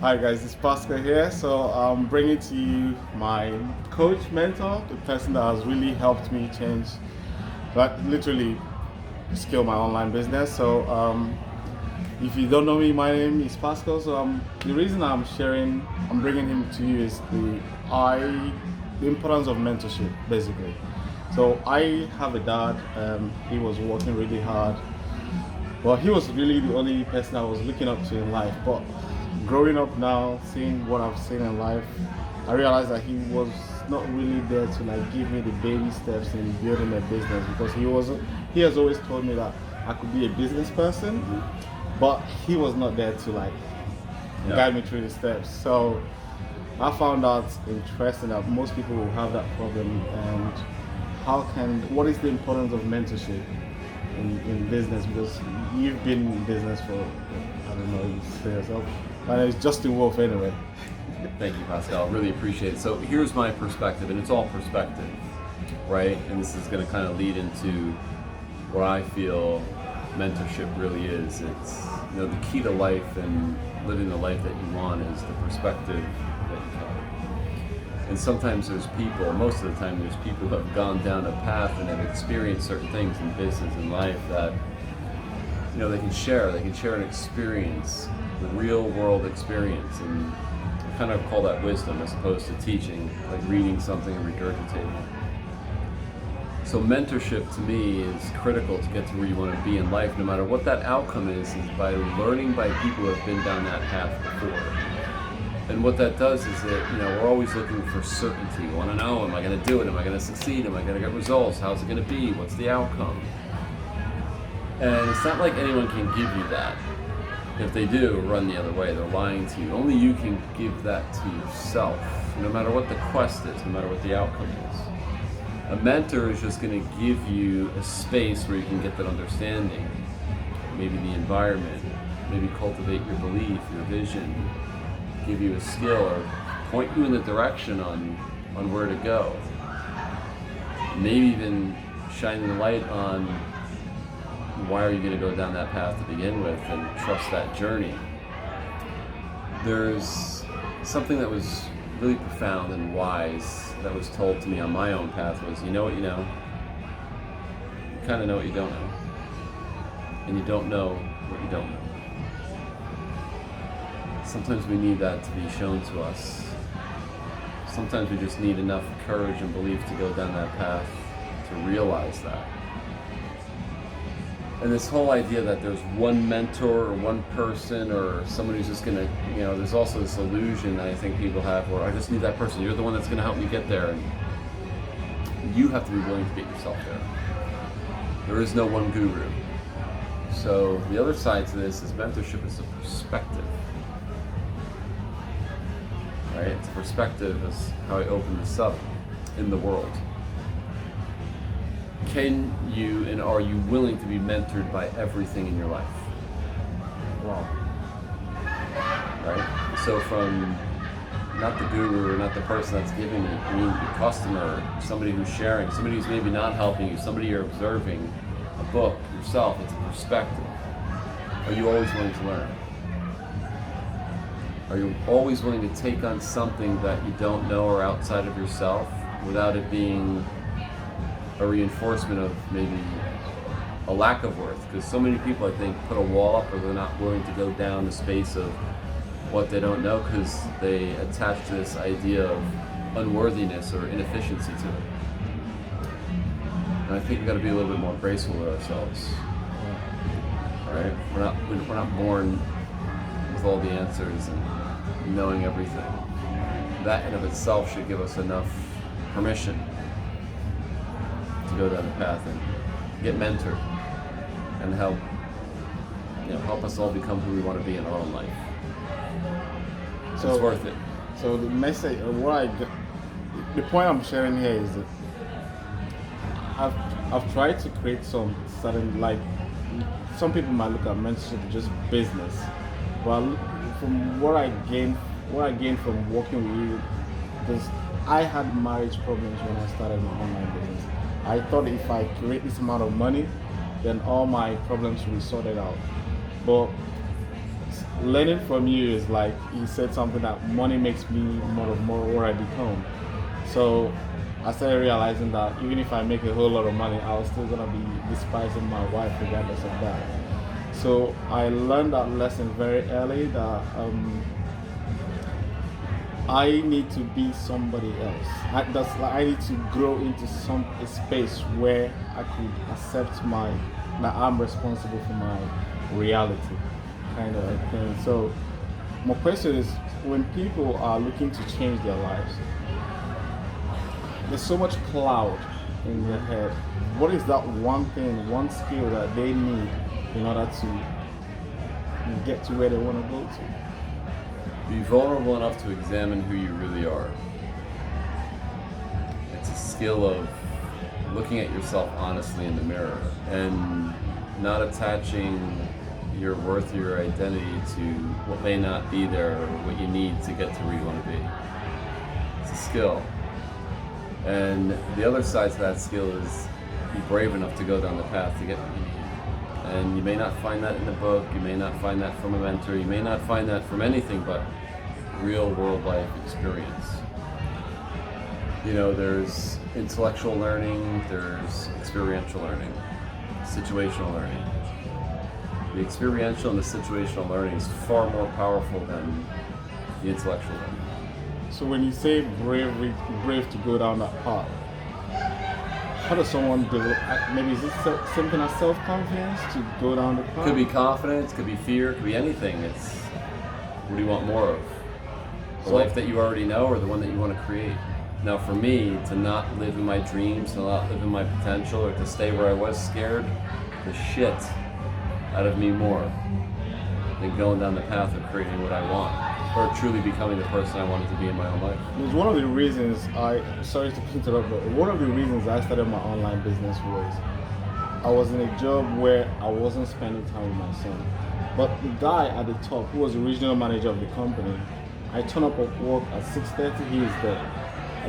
Hi guys, it's Pascal here. So I'm bringing to you my coach, mentor, the person that has really helped me change, like literally scale my online business. So if you don't know me, my name is Pascal. So the reason I'm bringing him to you is the importance of mentorship, basically. So I have a dad. He was working really hard. Well, he was really the only person I was looking up to in life. But growing up now, seeing what I've seen in life, I realized that he was not really there to like give me the baby steps in building a business, because he has always told me that I could be a business person, but he was not there to like guide me through the steps. So I found out interesting that most people will have that problem, and what is the importance of mentorship in business, because you've been in business for, I don't know, you say yourself. My name is Justin Wolf anyway. Thank you, Pascal. Really appreciate it. So here's my perspective, and it's all perspective, right? And this is going to kind of lead into what I feel mentorship really is. It's, the key to life and living the life that you want is the perspective that you have. And sometimes there's people, most of the time there's people who have gone down a path and have experienced certain things in business and life that, they can share an experience, the real world experience, and I kind of call that wisdom as opposed to teaching, like reading something and regurgitating. So mentorship to me is critical to get to where you want to be in life, no matter what that outcome is by learning by people who have been down that path before. And what that does is that, we're always looking for certainty. We want to know, am I going to do it? Am I going to succeed? Am I going to get results? How's it going to be? What's the outcome? And it's not like anyone can give you that. If they do, run the other way. They're lying to you. Only you can give that to yourself, no matter what the quest is, no matter what the outcome is. A mentor is just going to give you a space where you can get that understanding, maybe the environment, maybe cultivate your belief, your vision, give you a skill, or point you in the direction on where to go. Maybe even shine the light on why are you going to go down that path to begin with, and trust that journey. There's something that was really profound and wise that was told to me on my own path was, you know what you know, you kind of know what you don't know, and you don't know what you don't know. Sometimes we need that to be shown to us. Sometimes we just need enough courage and belief to go down that path to realize that. And this whole idea that there's one mentor or one person or someone who's just gonna, there's also this illusion that I think people have where I just need that person. You're the one that's gonna help me get there. And you have to be willing to get yourself there. There is no one guru. So the other side to this is mentorship is a perspective. Right? It's a perspective is how I open this up in the world. Can you and are you willing to be mentored by everything in your life? Wow. Right? So from not the guru or not the person that's giving you, I mean your customer, somebody who's sharing, somebody who's maybe not helping you, somebody you're observing, a book, yourself, it's a perspective. Are you always willing to learn? Are you always willing to take on something that you don't know or outside of yourself without it being a reinforcement of maybe a lack of worth? Because so many people, I think, put a wall up, or they're not willing to go down the space of what they don't know because they attach to this idea of unworthiness or inefficiency to it. And I think we've got to be a little bit more graceful with ourselves. Right? We're not born with all the answers and knowing everything. That in of itself should give us enough permission to go down the path and get mentored and help us all become who we want to be in our own life. So it's worth it. So the message, the point I'm sharing here is that I've tried to create some certain, like, some people might look at mentorship as just business, but from what I gained from working with you, because I had marriage problems when I started my online business. I thought if I create this amount of money, then all my problems will be sorted out. But learning from you is like you said something that money makes me more what I become. So I started realizing that even if I make a whole lot of money, I was still gonna be despising my wife regardless of that. So I learned that lesson very early that I need to be somebody else. I need to grow into a space where I could accept that I'm responsible for my reality, kind of thing. So my question is, when people are looking to change their lives, there's so much cloud in their head. What is that one thing, one skill that they need in order to get to where they want to go to? Be vulnerable enough to examine who you really are. It's a skill of looking at yourself honestly in the mirror and not attaching your worth, your identity to what may not be there or what you need to get to where you want to be. It's a skill. And the other side to that skill is be brave enough to go down the path to get what you need. And you may not find that in a book, you may not find that from a mentor, you may not find that from anything but real world life experience. You know, there's intellectual learning, there's experiential learning, situational learning. The experiential and the situational learning is far more powerful than the intellectual learning. So when you say brave to go down that path, how does someone develop? Maybe is it something like self-confidence to go down the path? Could be confidence, could be fear, could be anything. It's what do you want more of? The life that you already know or the one that you want to create? Now for me, to not live in my dreams, to not live in my potential, or to stay where I was scared, the shit out of me more than going down the path of creating what I want, or truly becoming the person I wanted to be in my own life. It was one of the reasons sorry to interrupt, but one of the reasons I started my online business was I was in a job where I wasn't spending time with my son. But the guy at the top, who was the regional manager of the company, I turn up at work at 6:30, he is there. I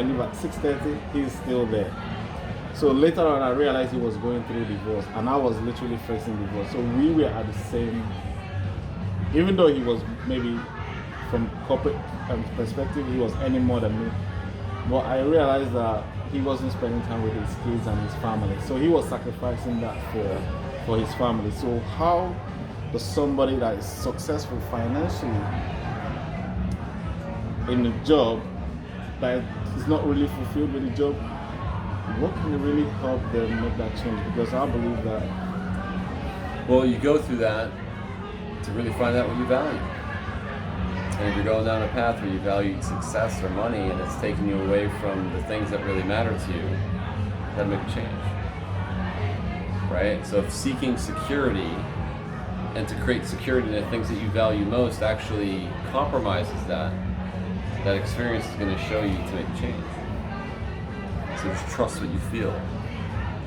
leave at 6:30, he is still there. So later on I realized he was going through divorce and I was literally facing divorce. So we were at the same, even though he was maybe from corporate perspective, he was earning more than me. But I realized that he wasn't spending time with his kids and his family. So he was sacrificing that for his family. So how does somebody that is successful financially in a job that is not really fulfilled with the job, what can really help them make that change? Because I believe that. Well, you go through that to really find out what you value. And if you're going down a path where you value success or money and it's taking you away from the things that really matter to you, you gotta make a change. Right? So if seeking security and to create security in the things that you value most actually compromises that experience is going to show you to make a change. So just trust what you feel,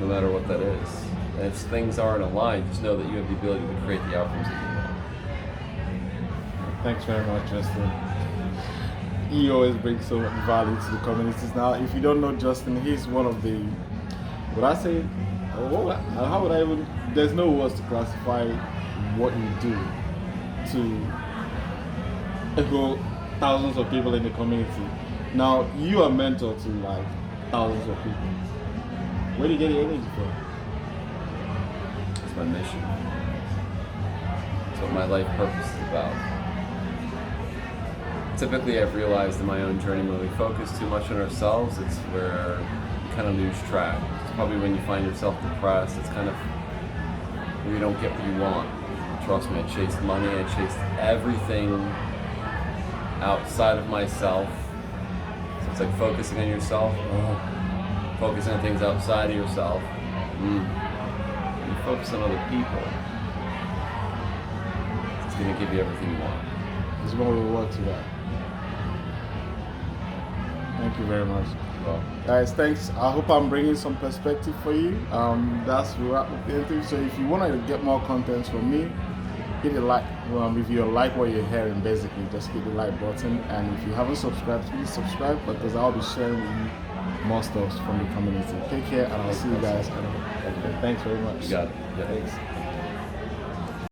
no matter what that is. And if things aren't aligned, just know that you have the ability to create the outcomes that you want. Thanks very much, Justin. He always brings so much value to the communities. Now, if you don't know Justin, he's one of the, how would I even, there's no words to classify what you do to echo thousands of people in the community. Now, you are mentor to like thousands of people. Where do you get the energy from? It's my mission. It's what my life purpose is about. Typically, I've realized in my own journey when we focus too much on ourselves, it's where you kind of lose track. It's probably when you find yourself depressed, it's kind of where you don't get what you want. Trust me, I chased money, I chased everything outside of myself. So it's like focusing on yourself, focusing on things outside of yourself. You focus on other people, it's going to give you everything you want. There's more reward to that. Thank you very much. Well, guys, thanks. I hope I'm bringing some perspective for you. That's the wrap of the interview. So if you want to get more content from me, hit the like. If you like what you're hearing, basically just hit the like button. And if you haven't subscribed, please subscribe, because I'll be sharing with you more stuff from the community. Take care, and I'll see you guys. Thanks very much. you got it. Yeah. Thanks.